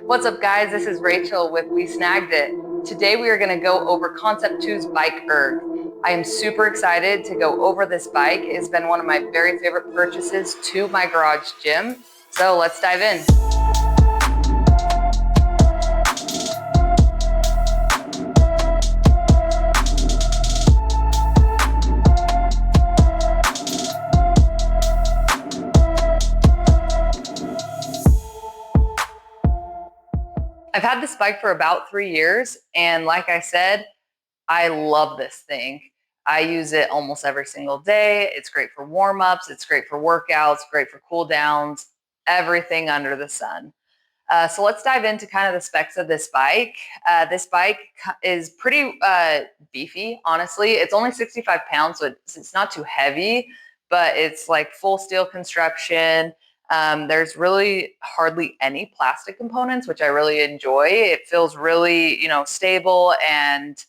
What's up, guys? This is Rachel with We Snagged It. Today we are going to go over Concept2's BikeErg. I am super excited to go over this bike. It has been one of my very favorite purchases to my garage gym. So let's dive in. I've had this bike for about 3 years, and like I said, I love this thing. I use it almost every single day. It's great for warm-ups, it's great for workouts, great for cool downs, everything under the sun. So let's dive into kind of the specs of this bike. This bike is pretty beefy, honestly. It's only 65 pounds, so it's not too heavy, but it's like full steel construction. There's really hardly any plastic components, which I really enjoy. It feels really, stable and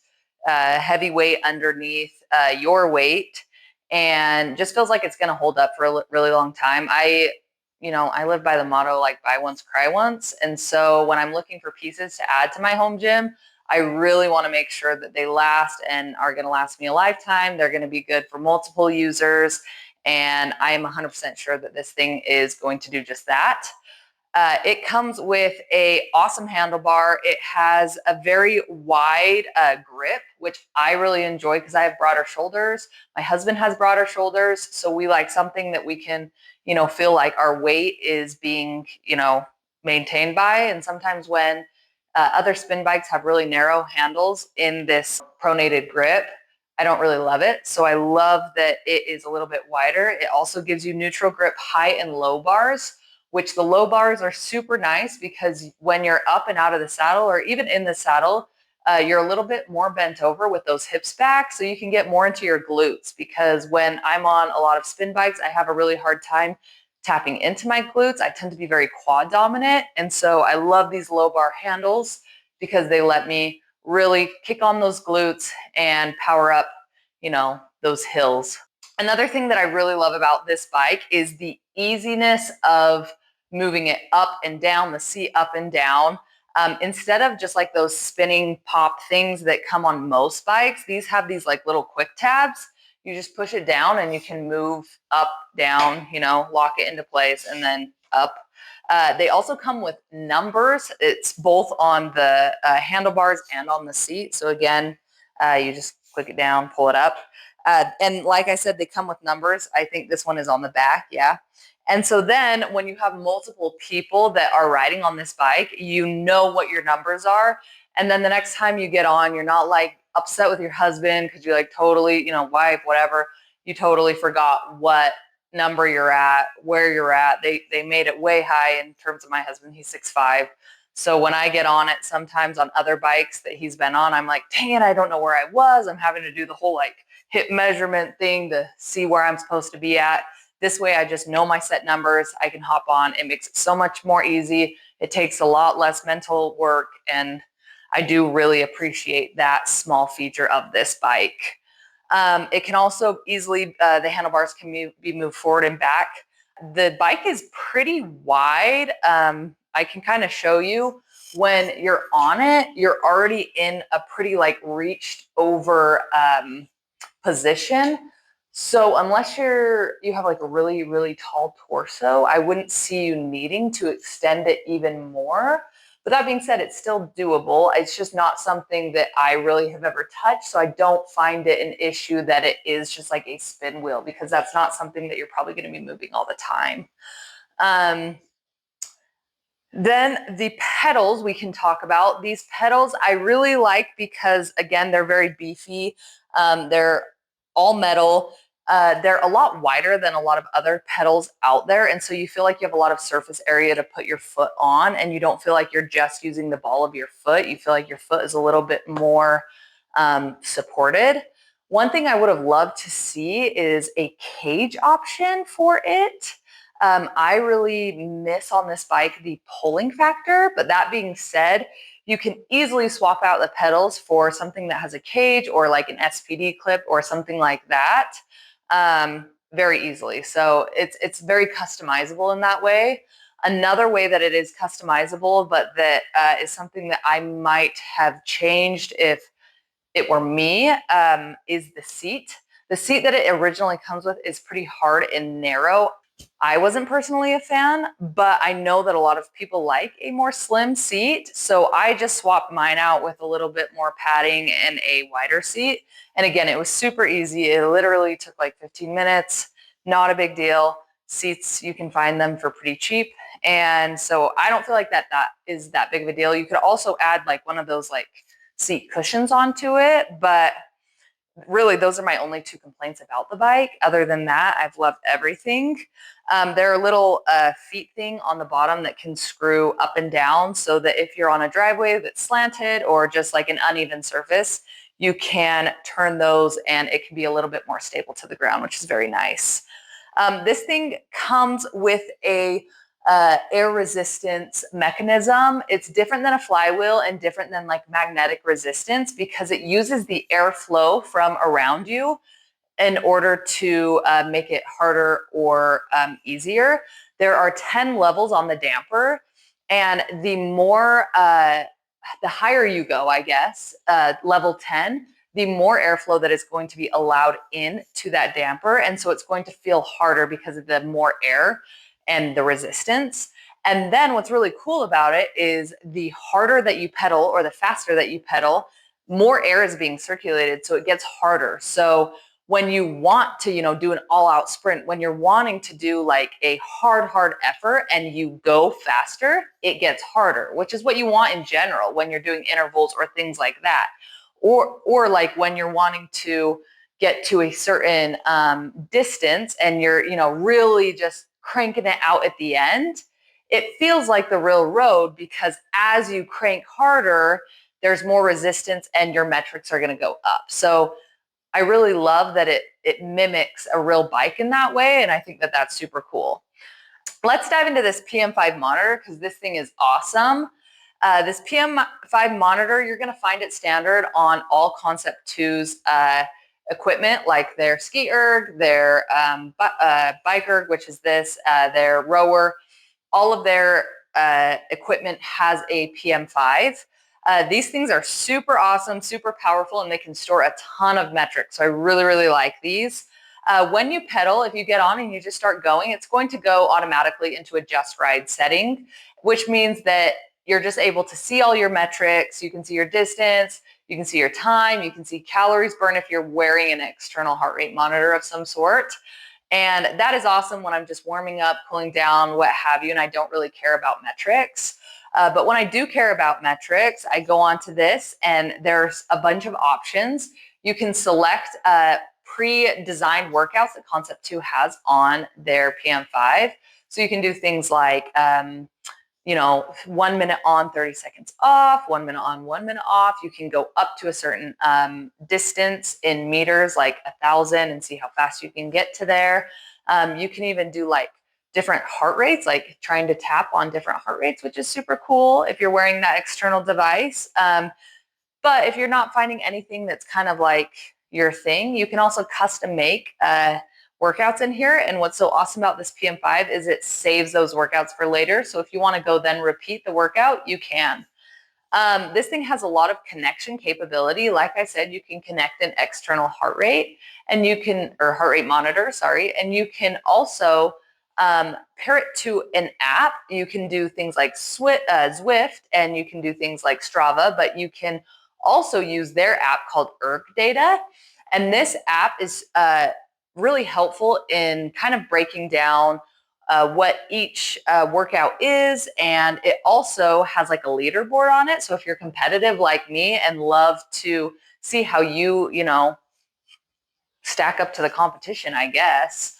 heavyweight underneath your weight, and just feels like it's going to hold up for a really long time. I live by the motto, like, buy once, cry once. And so when I'm looking for pieces to add to my home gym, I really want to make sure that they last and are going to last me a lifetime. They're going to be good for multiple users. And I am 100% sure that this thing is going to do just that. It comes with an awesome handlebar. It has a very wide grip, which I really enjoy because I have broader shoulders. My husband has broader shoulders, so we like something that we can, feel like our weight is being, maintained by. And sometimes when other spin bikes have really narrow handles in this pronated grip, I don't really love it. So I love that it is a little bit wider. It also gives you neutral grip high and low bars, which the low bars are super nice because when you're up and out of the saddle, or even in the saddle, you're a little bit more bent over with those hips back, so you can get more into your glutes. Because when I'm on a lot of spin bikes, I have a really hard time tapping into my glutes. I tend to be very quad dominant, and so I love these low bar handles because they let me really kick on those glutes and power up, those hills. Another thing that I really love about this bike is the easiness of moving it up and down, the seat up and down. Instead of just like those spinning pop things that come on most bikes, these have these like little quick tabs. You just push it down and you can move up, down, lock it into place, and then up. They also come with numbers. It's both on the handlebars and on the seat. So again, you just click it down, pull it up. And like I said, they come with numbers. I think this one is on the back, yeah. And so then when you have multiple people that are riding on this bike, you know what your numbers are. And then the next time you get on, you're not like upset with your husband because you like totally, wife, whatever. You totally forgot what number you're at, where you're at. They made it way high in terms of my husband. He's 6'5". So when I get on it, sometimes on other bikes that he's been on, I'm like, dang it, I don't know where I was. I'm having to do the whole like hip measurement thing to see where I'm supposed to be at. This way, I just know my set numbers. I can hop on. It makes it so much more easy. It takes a lot less mental work, and I do really appreciate that small feature of this bike. It can also easily, the handlebars can be moved forward and back. The bike is pretty wide. I can kind of show you when you're on it, you're already in a pretty like reached over position. So unless you have like a really, really tall torso, I wouldn't see you needing to extend it even more. But that being said, it's still doable. It's just not something that I really have ever touched. So I don't find it an issue that it is just like a spin wheel, because that's not something that you're probably going to be moving all the time. Then the pedals we can talk about. These pedals I really like because, again, they're very beefy. They're all metal. They're a lot wider than a lot of other pedals out there. And so you feel like you have a lot of surface area to put your foot on, and you don't feel like you're just using the ball of your foot. You feel like your foot is a little bit more supported. One thing I would have loved to see is a cage option for it. I really miss on this bike the pulling factor, but that being said, you can easily swap out the pedals for something that has a cage or like an SPD clip or something like that very easily. So it's very customizable in that way. Another way that it is customizable, but that is something that I might have changed if it were me, is the seat. The seat that it originally comes with is pretty hard and narrow. I wasn't personally a fan, but I know that a lot of people like a more slim seat. So I just swapped mine out with a little bit more padding and a wider seat. And again, it was super easy. It literally took like 15 minutes, not a big deal. Seats, you can find them for pretty cheap. And so I don't feel like that is that big of a deal. You could also add like one of those like seat cushions onto it, but really those are my only two complaints about the bike. Other than that, I've loved everything. There are little feet thing on the bottom that can screw up and down so that if you're on a driveway that's slanted or just like an uneven surface, you can turn those and it can be a little bit more stable to the ground, which is very nice. This thing comes with a air resistance mechanism. It's different than a flywheel and different than like magnetic resistance because it uses the airflow from around you in order to make it harder or easier. There are 10 levels on the damper, and the more, the higher you go, I guess, level 10, the more airflow that is going to be allowed into that damper. And so it's going to feel harder because of the more air and the resistance. And then what's really cool about it is the harder that you pedal or the faster that you pedal, more air is being circulated. So it gets harder. So when you want to, do an all-out sprint, when you're wanting to do like a hard effort and you go faster, it gets harder, which is what you want in general when you're doing intervals or things like that. Or like when you're wanting to get to a certain distance and you're, really just cranking it out at the end, it feels like the real road because as you crank harder, there's more resistance and your metrics are going to go up. So I really love that it mimics a real bike in that way, and I think that that's super cool. Let's dive into this PM5 monitor because this thing is awesome. This PM5 monitor, you're going to find it standard on all Concept2's equipment, like their SkiErg, their BikeErg, which is this, their RowErg. All of their equipment has a PM5. These things are super awesome, super powerful, and they can store a ton of metrics. So I really like these. When you pedal, if you get on and you just start going, it's going to go automatically into a just ride setting, which means that you're just able to see all your metrics. You can see your distance, you can see your time, you can see calories burned if you're wearing an external heart rate monitor of some sort. And that is awesome when I'm just warming up, cooling down, what have you, and I don't really care about metrics. But when I do care about metrics, I go on to this, and there's a bunch of options. You can select pre-designed workouts that Concept2 has on their PM5. So you can do things like 1 minute on, 30 seconds off, 1 minute on, 1 minute off. You can go up to a certain distance in meters, like 1,000, and see how fast you can get to there. You can even do like different heart rates, like trying to tap on different heart rates, which is super cool if you're wearing that external device. But if you're not finding anything that's kind of like your thing, you can also custom make workouts in here. And what's so awesome about this PM5 is it saves those workouts for later. So if you want to go then repeat the workout, you can. This thing has a lot of connection capability. Like I said, you can connect an external heart rate and you can, or heart rate monitor, sorry, and you can also pair it to an app. You can do things like Zwift, and you can do things like Strava, but you can also use their app called Erg Data. And this app is really helpful in kind of breaking down what each workout is, and it also has like a leaderboard on it. So if you're competitive like me and love to see how you stack up to the competition, I guess,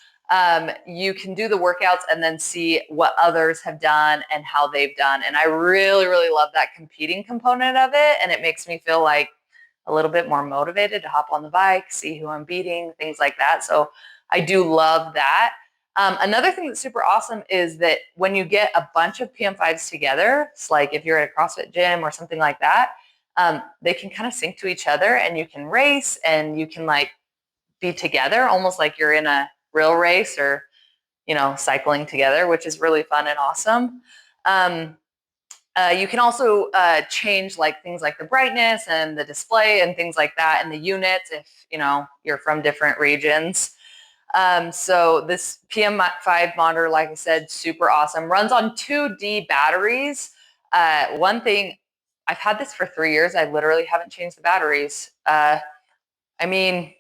you can do the workouts and then see what others have done and how they've done. And I really love that competing component of it, and it makes me feel like a little bit more motivated to hop on the bike, see who I'm beating, things like that. So I do love that. Another thing that's super awesome is that when you get a bunch of PM5s together, it's like if you're at a CrossFit gym or something like that, they can kind of sync to each other, and you can race and you can like be together almost like you're in a real race, or cycling together, which is really fun and awesome. You can also change like things like the brightness and the display and things like that, and the units if you're from different regions. So this PM5 monitor, like I said, super awesome. Runs on 2D batteries. One thing, I've had this for 3 years. I literally haven't changed the batteries. I mean,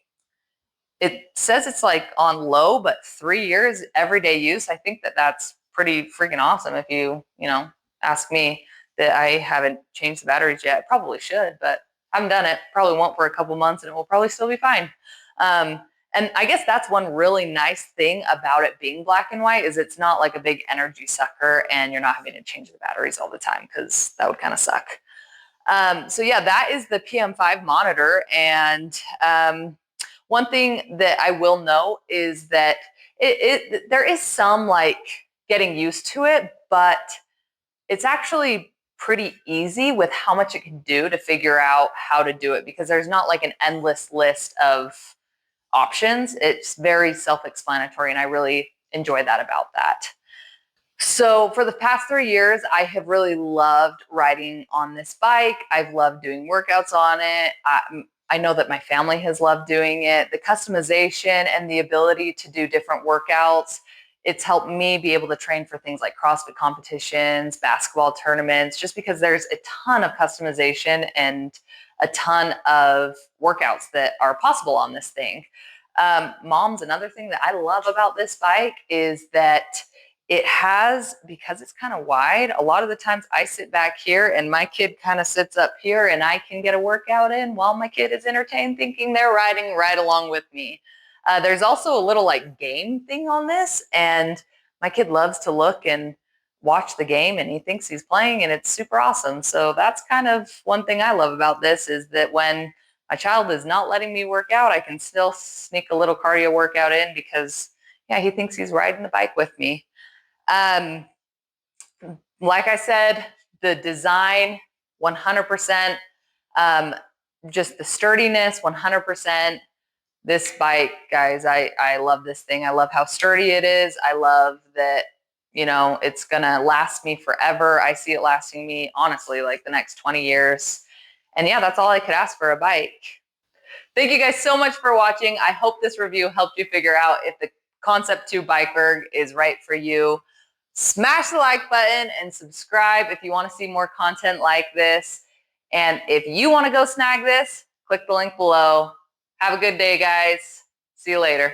it says it's like on low, but 3 years everyday use. I think that's pretty freaking awesome. If you ask me, that I haven't changed the batteries yet. I probably should, but I haven't done it. Probably won't for a couple months, and it will probably still be fine. And I guess that's one really nice thing about it being black and white, is it's not like a big energy sucker, and you're not having to change the batteries all the time, because that would kind of suck. So yeah, that is the PM5 monitor. And one thing that I will note is that there is some like getting used to it, but it's actually pretty easy with how much it can do to figure out how to do it, because there's not like an endless list of options. It's very self-explanatory, and I really enjoy that about that. So for the past 3 years, I have really loved riding on this bike. I've loved doing workouts on it. I know that my family has loved doing it. The customization and the ability to do different workouts, it's helped me be able to train for things like CrossFit competitions, basketball tournaments, just because there's a ton of customization and a ton of workouts that are possible on this thing. Moms, another thing that I love about this bike is that it has, because it's kind of wide, a lot of the times I sit back here and my kid kind of sits up here, and I can get a workout in while my kid is entertained thinking they're riding right along with me. There's also a little like game thing on this, and my kid loves to look and watch the game, and he thinks he's playing, and it's super awesome. So that's kind of one thing I love about this, is that when my child is not letting me work out, I can still sneak a little cardio workout in, because yeah, he thinks he's riding the bike with me. Like I said, the design, 100%, just the sturdiness, 100%. This bike, guys, I love this thing. I love how sturdy it is. I love that, it's going to last me forever. I see it lasting me, honestly, like the next 20 years. And yeah, that's all I could ask for a bike. Thank you guys so much for watching. I hope this review helped you figure out if the Concept2 BikeErg is right for you. Smash the like button and subscribe if you want to see more content like this. And if you want to go snag this, click the link below. Have a good day, guys. See you later.